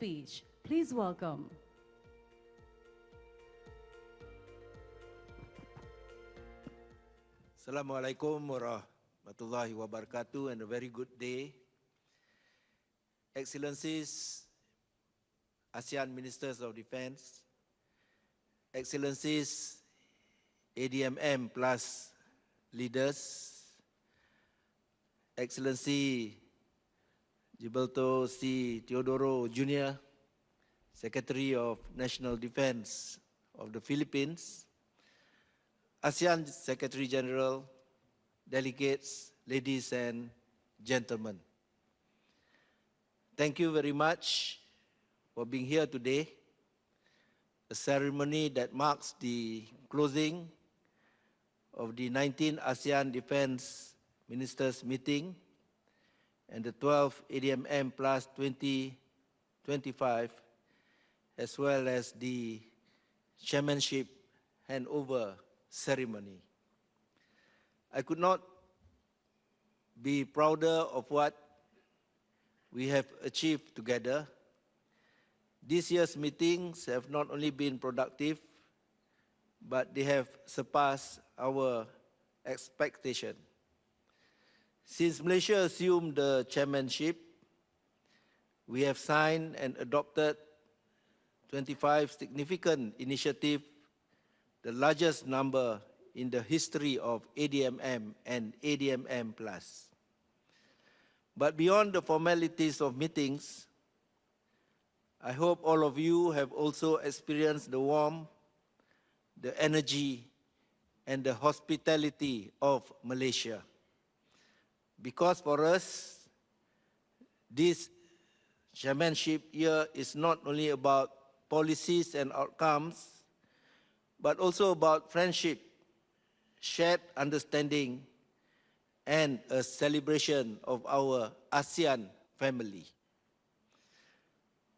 speech. Please welcome. Assalamualaikum warahmatullahi wabarakatuh, and a very good day. Excellencies, ASEAN Ministers of Defence, Excellencies, ADMM Plus leaders, Excellency Gilbert Teodoro Jr., Secretary of National Defence of the Philippines, ASEAN Secretary General, delegates, ladies and gentlemen. Thank you very much for being here today, a ceremony that marks the closing of the 19th ASEAN Defence Ministers meeting and the 12th ADMM Plus 2025, as well as the chairmanship handover ceremony. I could not be prouder of what we have achieved together. This year's meetings have not only been productive, but they have surpassed our expectation. Since Malaysia assumed the chairmanship, we have signed and adopted 25 significant initiatives, the largest number in the history of ADMM and ADMM Plus. But beyond the formalities of meetings, I hope all of you have also experienced the warmth, the energy, and the hospitality of Malaysia. Because for us, this chairmanship year is not only about policies and outcomes, but also about friendship, shared understanding, and a celebration of our ASEAN family.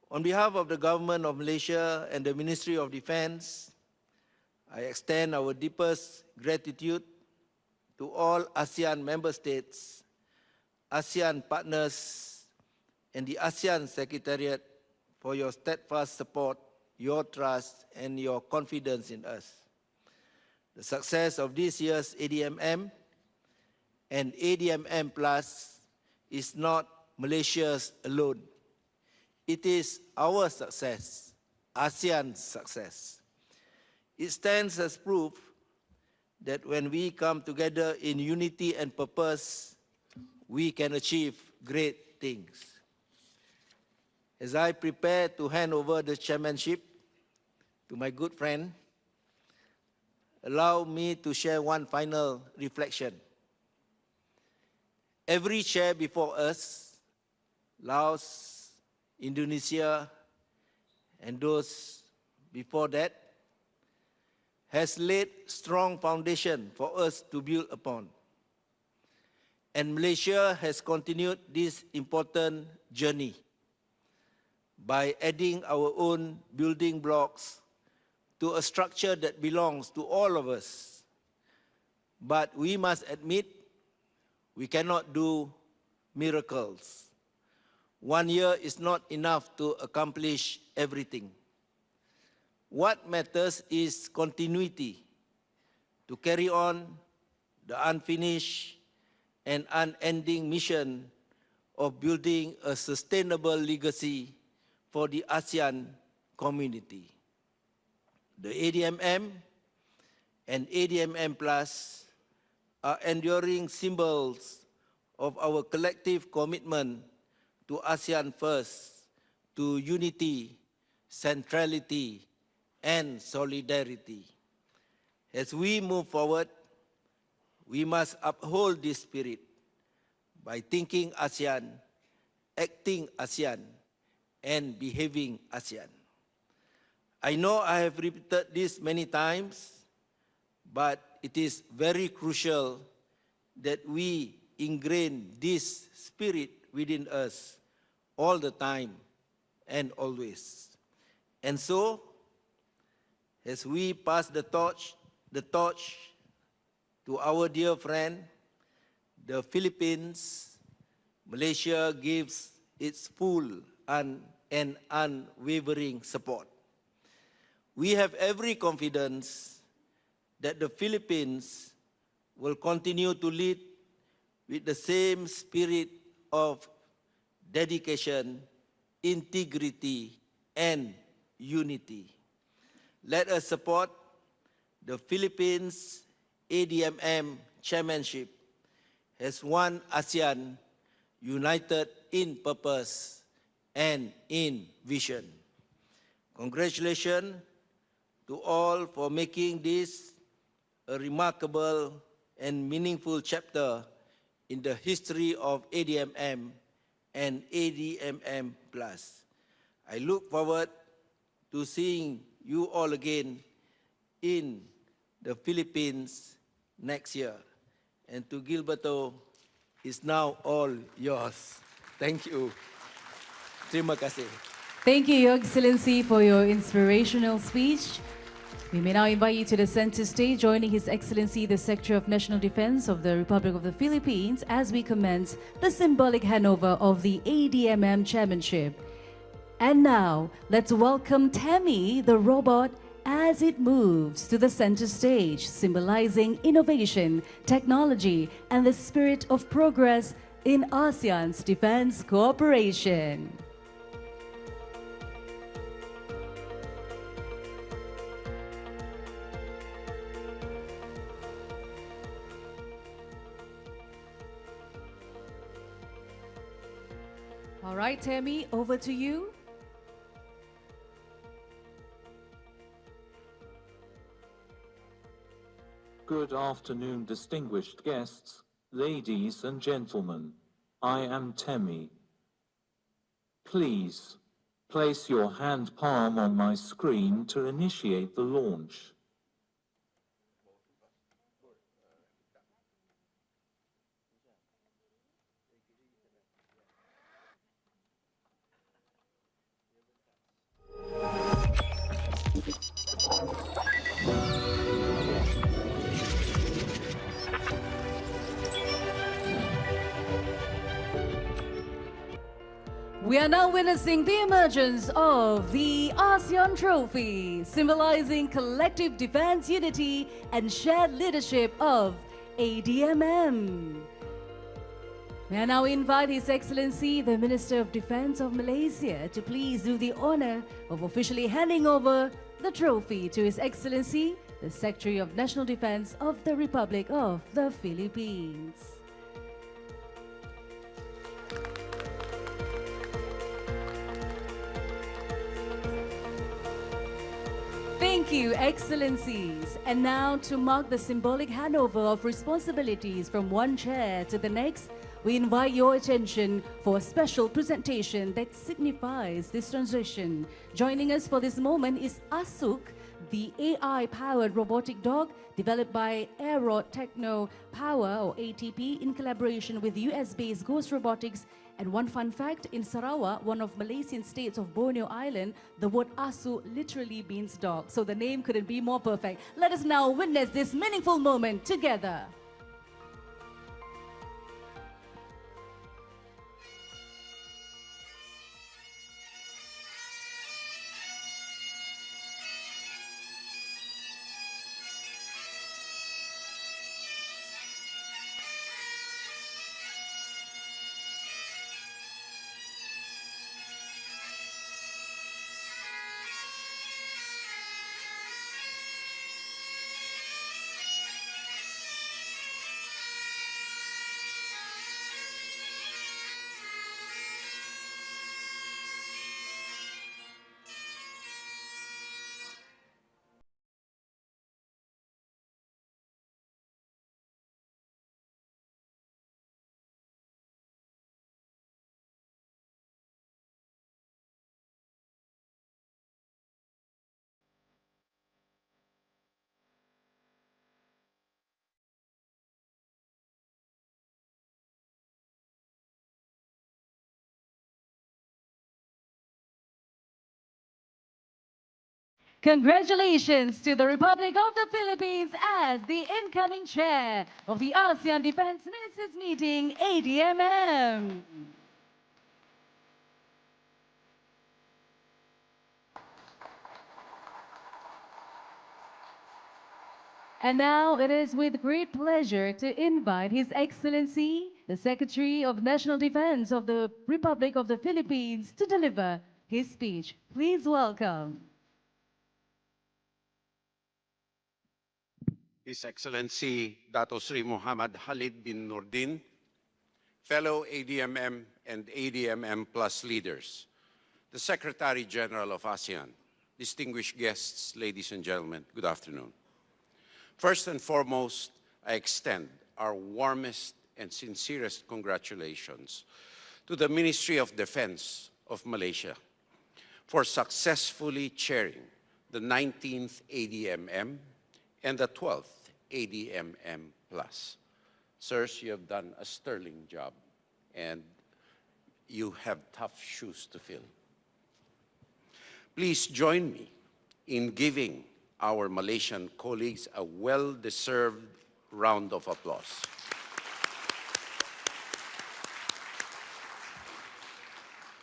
On behalf of the Government of Malaysia and the Ministry of Defence, I extend our deepest gratitude to all ASEAN member states, ASEAN partners, and the ASEAN Secretariat for your steadfast support, your trust, and your confidence in us. The success of this year's ADMM and ADMM Plus is not Malaysia's alone. It is our success, ASEAN's success. It stands as proof that when we come together in unity and purpose, we can achieve great things. As I prepare to hand over the chairmanship to my good friend, allow me to share one final reflection. Every chair before us, Laos, Indonesia, and those before that, has laid strong foundation for us to build upon. And Malaysia has continued this important journey by adding our own building blocks to a structure that belongs to all of us. But we must admit, we cannot do miracles. 1 year is not enough to accomplish everything. What matters is continuity, to carry on the unfinished and unending mission of building a sustainable legacy for the ASEAN community. The ADMM and ADMM Plus are enduring symbols of our collective commitment to ASEAN first, to unity, centrality, and solidarity. As we move forward, we must uphold this spirit by thinking ASEAN, acting ASEAN, and behaving ASEAN. I know I have repeated this many times, but it is very crucial that we ingrain this spirit within us all the time and always. And so, as we pass the torch to our dear friend, the Philippines, Malaysia gives its full and unwavering support. We have every confidence that the Philippines will continue to lead with the same spirit of dedication, integrity, and unity. Let us support the Philippines ADMM Chairmanship as one ASEAN united in purpose and in vision. Congratulations to all for making this a remarkable and meaningful chapter in the history of ADMM and ADMM Plus. I look forward to seeing you all again in the Philippines next year. And to Gilberto, is now all yours. Thank you. Terima kasih. Thank you, Your Excellency, for your inspirational speech. We may now invite you to the center stage, joining His Excellency, the Secretary of National Defense of the Republic of the Philippines, as we commence the symbolic handover of the ADMM Chairmanship. And now, let's welcome Tammy, the robot, as it moves to the center stage, symbolizing innovation, technology, and the spirit of progress in ASEAN's defense cooperation. All right, Tammy, over to you. Good afternoon, distinguished guests, ladies and gentlemen. I am Tammy. Please place your hand palm on my screen to initiate the launch. We are now witnessing the emergence of the ASEAN Trophy, symbolizing collective defense unity and shared leadership of ADMM. May I now invite His Excellency, the Minister of Defense of Malaysia, to please do the honor of officially handing over the trophy to His Excellency, the Secretary of National Defense of the Republic of the Philippines. Thank you, Excellencies. And now, to mark the symbolic handover of responsibilities from one chair to the next, we invite your attention for a special presentation that signifies this transition. Joining us for this moment is Asuk, the AI-powered robotic dog developed by Aero Techno Power, or ATP, in collaboration with US-based Ghost Robotics. And one fun fact, in Sarawak, one of Malaysian states of Borneo Island, the word Asu literally means dog. So the name couldn't be more perfect. Let us now witness this meaningful moment together. Congratulations to the Republic of the Philippines as the incoming chair of the ASEAN Defence Ministers meeting, ADMM. And now it is with great pleasure to invite His Excellency, the Secretary of National Defense of the Republic of the Philippines, to deliver his speech. Please welcome. His Excellency Dato Sri Mohamed Khaled Nordin, fellow ADMM and ADMM Plus leaders, the Secretary General of ASEAN, distinguished guests, ladies and gentlemen, good afternoon. First and foremost, I extend our warmest and sincerest congratulations to the Ministry of Defense of Malaysia for successfully chairing the 19th ADMM and the 12th ADMM Plus. Sirs, you have done a sterling job, and you have tough shoes to fill. Please join me in giving our Malaysian colleagues a well-deserved round of applause.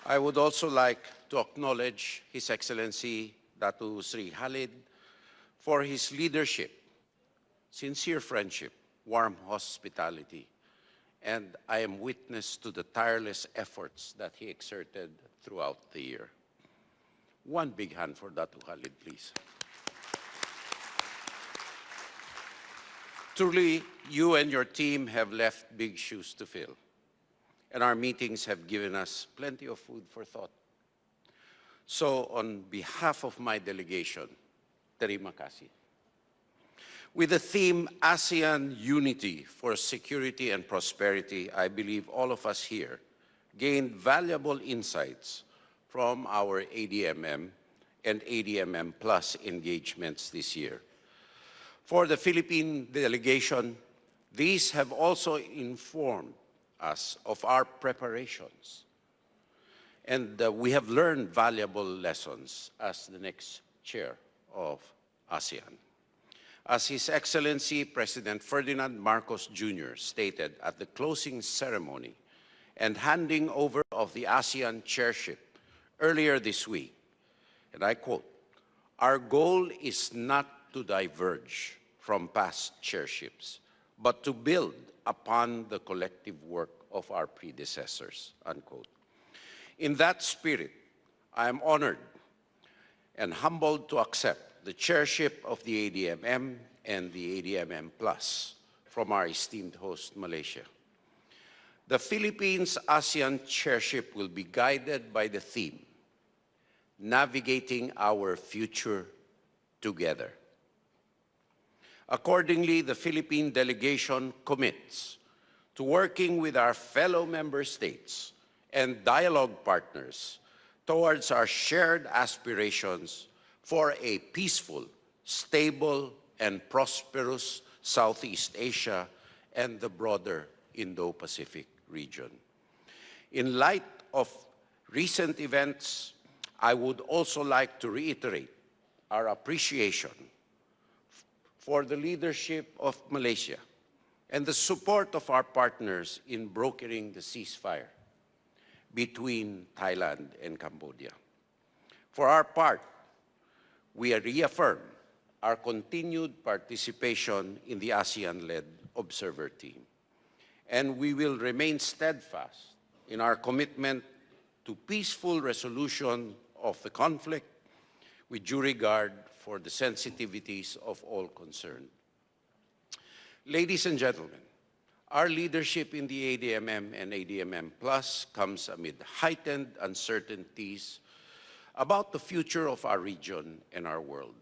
I would also like to acknowledge His Excellency Dato Sri Khaled for his leadership, sincere friendship, warm hospitality, and I am witness to the tireless efforts that he exerted throughout the year. One big hand for Dato Khaled, please. Truly, you and your team have left big shoes to fill, and our meetings have given us plenty of food for thought. So, on behalf of my delegation, terima kasih. With the theme ASEAN Unity for Security and Prosperity, I believe all of us here gained valuable insights from our ADMM and ADMM Plus engagements this year. For the Philippine delegation, these have also informed us of our preparations. And we have learned valuable lessons as the next chair of ASEAN. As His Excellency President Ferdinand Marcos Jr. stated at the closing ceremony and handing over of the ASEAN chairship earlier this week, and I quote, "Our goal is not to diverge from past chairships, but to build upon the collective work of our predecessors," unquote. In that spirit, I am honored and humbled to accept the chairship of the ADMM and the ADMM Plus from our esteemed host, Malaysia. The Philippines ASEAN chairship will be guided by the theme, Navigating Our Future Together. Accordingly, the Philippine delegation commits to working with our fellow member states and dialogue partners towards our shared aspirations for a peaceful, stable, and prosperous Southeast Asia and the broader Indo-Pacific region. In light of recent events, I would also like to reiterate our appreciation for the leadership of Malaysia and the support of our partners in brokering the ceasefire between Thailand and Cambodia. For our part, we reaffirm our continued participation in the ASEAN-led observer team, and we will remain steadfast in our commitment to peaceful resolution of the conflict with due regard for the sensitivities of all concerned. Ladies and gentlemen, our leadership in the ADMM and ADMM Plus comes amid heightened uncertainties about the future of our region and our world.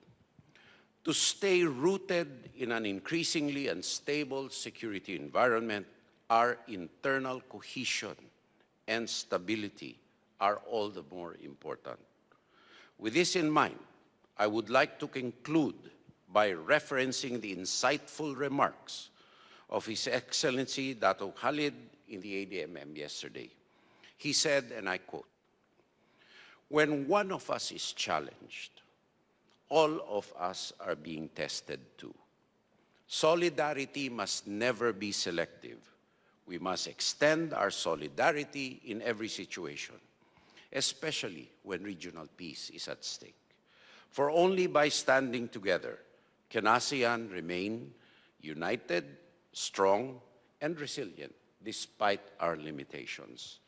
To stay rooted in an increasingly unstable security environment, our internal cohesion and stability are all the more important. With this in mind, I would like to conclude by referencing the insightful remarks of His Excellency Dato Khaled in the ADMM yesterday. He said, and I quote, "When one of us is challenged, all of us are being tested too. Solidarity must never be selective. We must extend our solidarity in every situation, especially when regional peace is at stake. For only by standing together Can ASEAN remain united, strong, and resilient despite our limitations?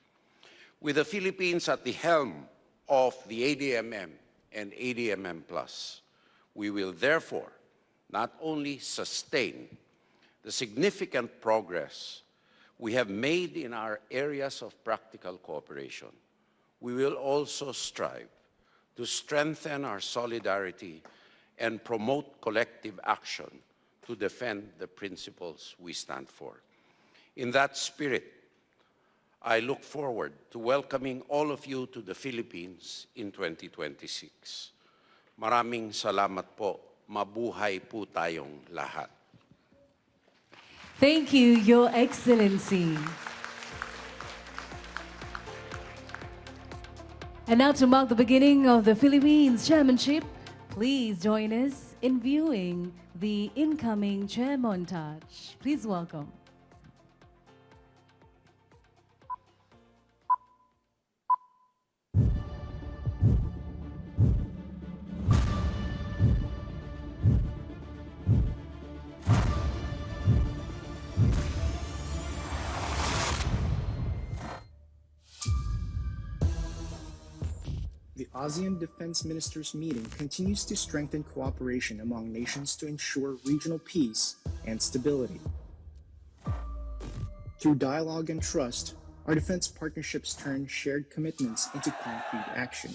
With the Philippines at the helm of the ADMM and ADMM Plus, we will therefore not only sustain the significant progress we have made in our areas of practical cooperation, we will also strive to strengthen our solidarity and promote collective action to defend the principles we stand for. In that spirit, I look forward to welcoming all of you to the Philippines in 2026. Maraming salamat po. Mabuhay po tayong lahat. Thank you, Your Excellency. And now to mark the beginning of the Philippines Chairmanship, please join us in viewing the incoming chair montage. Please welcome. The ASEAN Defence Ministers meeting continues to strengthen cooperation among nations to ensure regional peace and stability. Through dialogue and trust, our defense partnerships turn shared commitments into concrete action.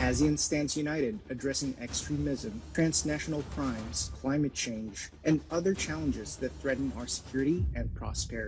ASEAN stands united, addressing extremism, transnational crimes, climate change, and other challenges that threaten our security and prosperity.